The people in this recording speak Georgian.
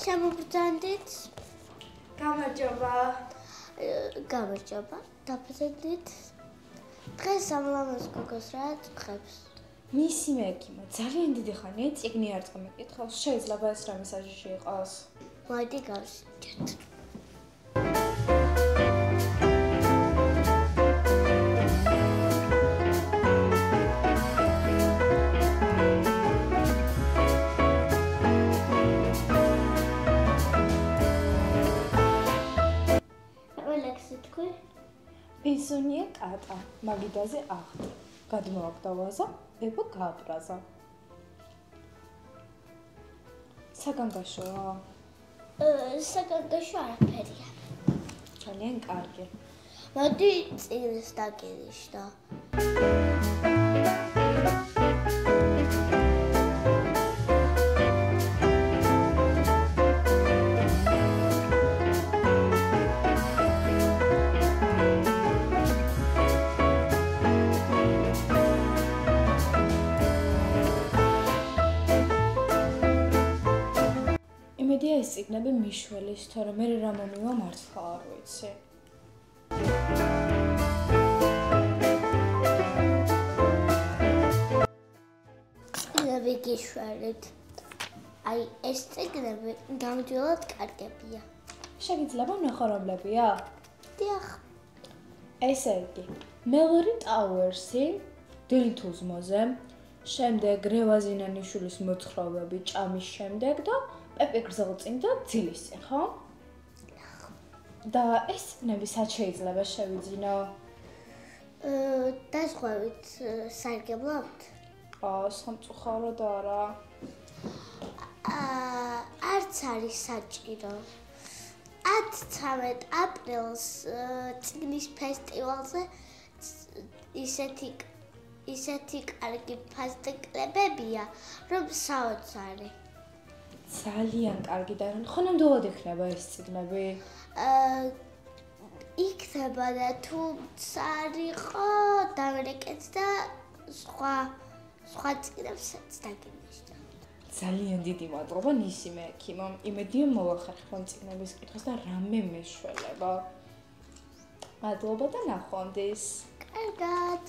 შემოგბრძანდით. გამარჯობა. გამარჯობა. დაბრძანდით. დღეს ამლამაზ გოგოს რა აწუხებს? მისი მექიმა ძალიან დიდი ხანია წიგნი არ წამეკითხავს. შეიძლება ეს რამე საჭირო იყოს. მოდი გავსინჯეთ. ისუნია კატა, მაგიდაზე ახლა. გადმოვაგდა ვაზა, ებო გააბრაზა. საგანგაშოა? საგანგაშო არაფერია. ძალიან კარგი. მოდი წიგნს დაგენიშნა. იმედია ეს წიგნები მიშველის, თორემ მე რა მომივა მართლა არ ვიცი. წიგნები გიშველით. აი ეს წიგნები გამჯულად კარგებია. შეგიძლია ნახორობლებია? დიახ. ესე იგი, მელორი ტაუერსი, დილითუზმოზე, შემდეგ რევაზინანიშვილის მოთხრობები ჭამის შემდეგ და პეპე გრძელწინ და ძილის წინ, ხო? და ეს წიგნები სად შეიძლება შევიძინო? დაზღვევით სარგებლობთ? სამწუხაროდ არა. არც არის საჭირო. 10-13 აპრილს წიგნის ფესტივალზე ისეთი კარგი ფასტიკლებებია, რომ საოცარი. ძალიან კარგი და ხო ნამდვილად იქნება ეს წიგნები? იქნება და თუმცა არ იყო დამრეკეთ და სხვა წიგნებსაც დაგენიშნა. ძალიან დიდი მადლობა ნისი მექიმო. იმედია მოვახერხებ წიგნების კითხვას და რამე მეშველება. მადლობა და ნახვამდის. კარგად.